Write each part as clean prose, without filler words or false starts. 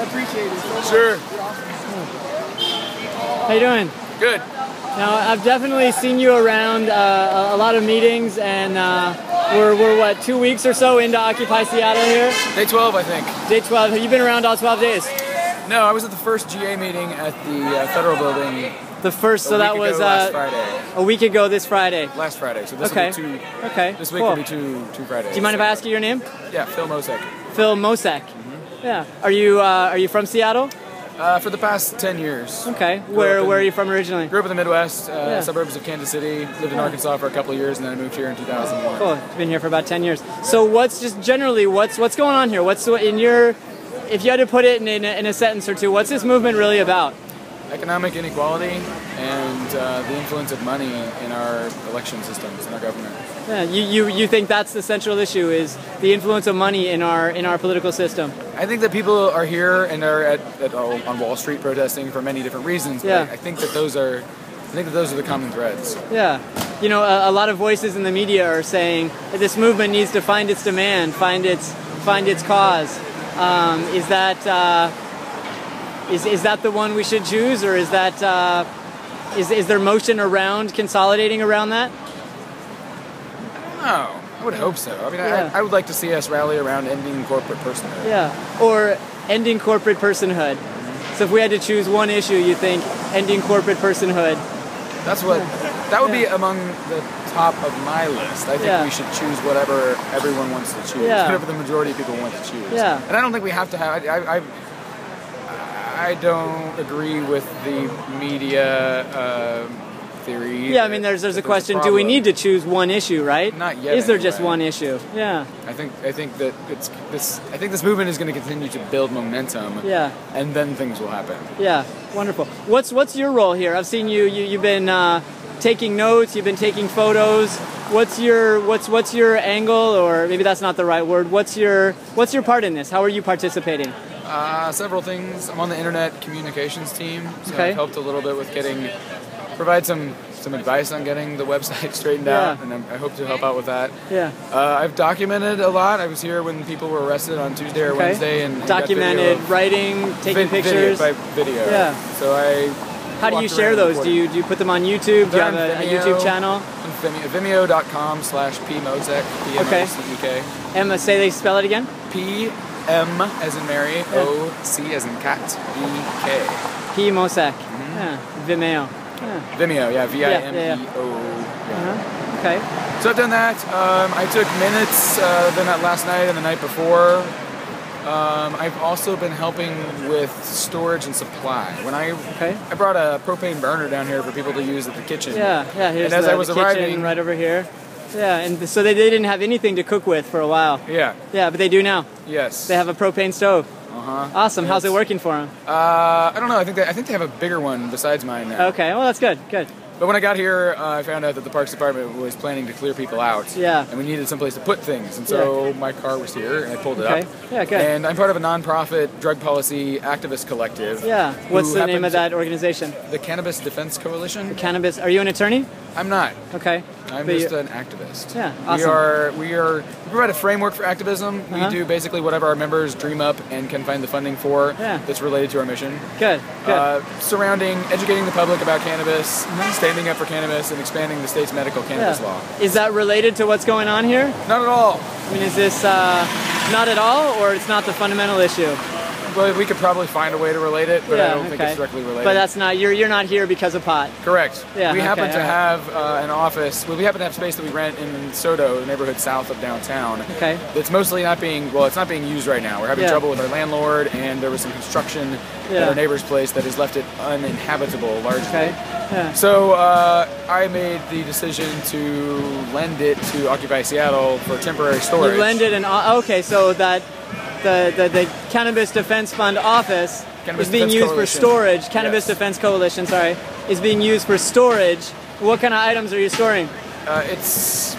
appreciate it so much. Sure. How you doing? Good. Now, I've definitely seen you around a lot of meetings, and we're what, 2 weeks or so into Occupy Seattle here? Day 12, I think. Day 12. Have you been around all 12 days? No, I was at the first GA meeting at the Federal Building. The first, so that was last Friday. A week ago this Friday. Last Friday. So this Okay. will be two. Okay. This week cool. will be two Fridays. Do you mind if I ask you your name? Yeah, Phil Mosec. Phil Mosec. Yeah. Are you from Seattle? For the past 10 years. Okay. Where are you from originally? Grew up in the Midwest, Yeah. suburbs of Kansas City. Lived in Arkansas for a couple of years, and then I moved here in 2001. Cool. You've been here for about 10 years. So what's just generally what's going on here? What's in your, if you had to put it in a sentence or two, what's this movement really about? Economic inequality and the influence of money in our election systems, in our government. Yeah, you think that's the central issue, is the influence of money in our political system? I think that people are here and are on Wall Street protesting for many different reasons. But Yeah. I think that those are the common threads. Yeah. You know, a lot of voices in the media are saying that this movement needs to find its demand, find its cause. Is that the one we should choose, or is that is there motion around consolidating around that? No, I would hope so. I mean, Yeah. I would like to see us rally around ending corporate personhood. Yeah, or ending corporate personhood. So if we had to choose one issue, you think ending corporate personhood? That would be among the top of my list. I think Yeah. we should choose whatever everyone wants to choose, Yeah. whatever the majority of people want to choose. Yeah. And I don't think we have to have. I don't agree with the media theory. Yeah, I mean, there's a question: do we need to choose one issue, right? Not yet. Is there just anyway. one issue? Yeah. I think that this movement is going to continue to build momentum. Yeah. And then things will happen. Yeah. Wonderful. What's your role here? I've seen you've been taking notes. You've been taking photos. What's your angle, or maybe that's not the right word? What's your part in this? How are you participating? Several things. I'm on the internet communications team, so Okay. I've helped a little bit with provide some advice on getting the website straightened out, and I hope to help out with that. Yeah. I've documented a lot. I was here when people were arrested on Tuesday or Wednesday, and documented writing, taking pictures. Video. Yeah. So How do you share those? Do you put them on YouTube? Do you have a YouTube channel? Vimeo.com/pmosec. Okay. Emma, say they spell it again. P-M as in Mary, O-C as in cat, E-K. P Mosec. Yeah. Vimeo. Yeah. Vimeo, yeah, V-I-M-E-O. Okay. So I've done that. I took minutes, done that last night and the night before. I've also been helping with storage and supply. When I brought a propane burner down here for people to use at the kitchen. Yeah, here's and as I was the kitchen arriving, right over here. Yeah, and so they didn't have anything to cook with for a while. Yeah. Yeah, but they do now. Yes. They have a propane stove. Awesome. Yes. How's it working for them? I don't know. I think they have a bigger one besides mine now. Okay. Well, that's good. Good. But when I got here, I found out that the Parks Department was planning to clear people out. Yeah. And we needed someplace to put things. And so my car was here, and I pulled it up. Yeah, good. And I'm part of a nonprofit drug policy activist collective. Yeah. What's the name of that organization? The Cannabis Defense Coalition. Cannabis. Are you an attorney? I'm not. Okay. I'm just an activist. Yeah, awesome. We provide a framework for activism. We do basically whatever our members dream up and can find the funding for that's related to our mission. Good, good. Surrounding, educating the public about cannabis, standing up for cannabis, and expanding the state's medical cannabis law. Is that related to what's going on here? Not at all. I mean, is this not at all, or it's not the fundamental issue? Well, we could probably find a way to relate it, but I don't think it's directly related. But that's not, you're not here because of pot. Correct. Yeah, we happen to have an office, well, we happen to have space that we rent in Soto, the neighborhood south of downtown. Okay. That's mostly not being, it's not being used right now. We're having trouble with our landlord, and there was some construction at our neighbor's place that has left it uninhabitable largely. Okay. Yeah. So I made the decision to lend it to Occupy Seattle for temporary storage. You lend it, and okay, so that the Cannabis Defense Fund office is being used for storage. Cannabis Defense Coalition, sorry, is being used for storage. What kind of items are you storing? It's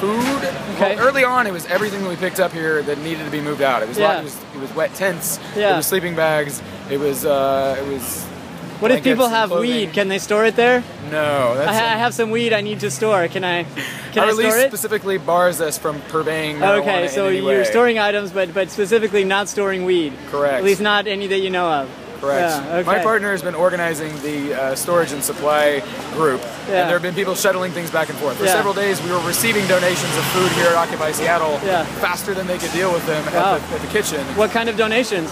food. Okay. Well, early on, it was everything that we picked up here that needed to be moved out. It was it was wet tents. It was sleeping bags. It was What if people blankets and have clothing. weed? Can they store it there? No, that's I have some weed I need to store. Can I Our store release it? specifically bars us from purveying marijuana Okay, so in any you're way. storing items, but specifically not storing weed. Correct. At least not any that you know of. Correct. Yeah, okay. My partner has been organizing the storage and supply group, and there have been people shuttling things back and forth. For several days, we were receiving donations of food here at Occupy Seattle faster than they could deal with them at the kitchen. What kind of donations?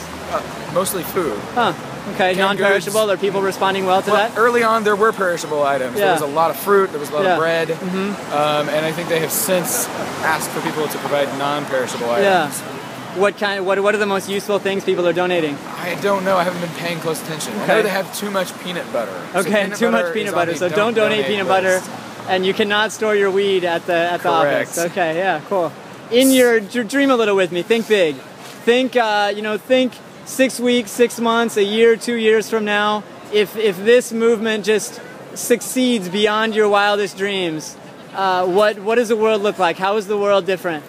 Mostly food. Huh. Okay, non-perishable. Are people responding well to that? Early on, there were perishable items. Yeah. There was a lot of fruit. There was a lot of bread. And I think they have since asked for people to provide non-perishable items. Yeah. What are the most useful things people are donating? I don't know. I haven't been paying close attention. I know they have too much peanut butter. Okay, too much peanut butter. So don't donate peanut butter, and you cannot store your weed at the office. Okay, yeah, cool. In your dream a little with me. Think big. Think think 6 weeks, 6 months, a year, 2 years from now. If this movement just succeeds beyond your wildest dreams, what does the world look like? How is the world different?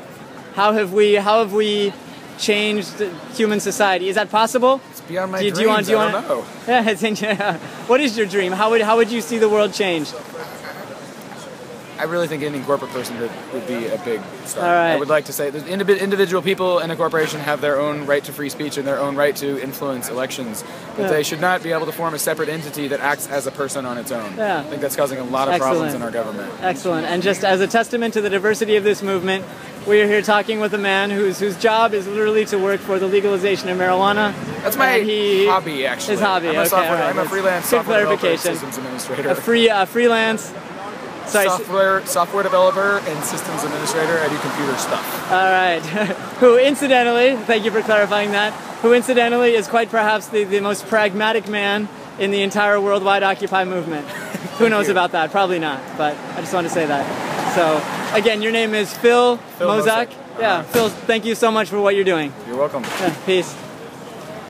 How have we changed human society? Is that possible? It's beyond my dreams. I don't know. Yeah, what is your dream? How would you see the world change? I really think any corporate person would be a big star. All right. I would like to say that individual people in a corporation have their own right to free speech and their own right to influence elections, but they should not be able to form a separate entity that acts as a person on its own. Yeah. I think that's causing a lot of problems in our government. Excellent. And just as a testament to the diversity of this movement, we are here talking with a man whose job is literally to work for the legalization of marijuana. That's my hobby, actually. His hobby. I'm a freelance software developer and systems administrator. A freelance. Software developer and systems administrator. I do computer stuff. All right. Who incidentally, thank you for clarifying that, who incidentally is quite perhaps the most pragmatic man in the entire worldwide Occupy movement. Who knows about that? Probably not, but I just want to say that. So, again, your name is Phil Mosec. Yeah, Phil, thank you so much for what you're doing. You're welcome. Peace.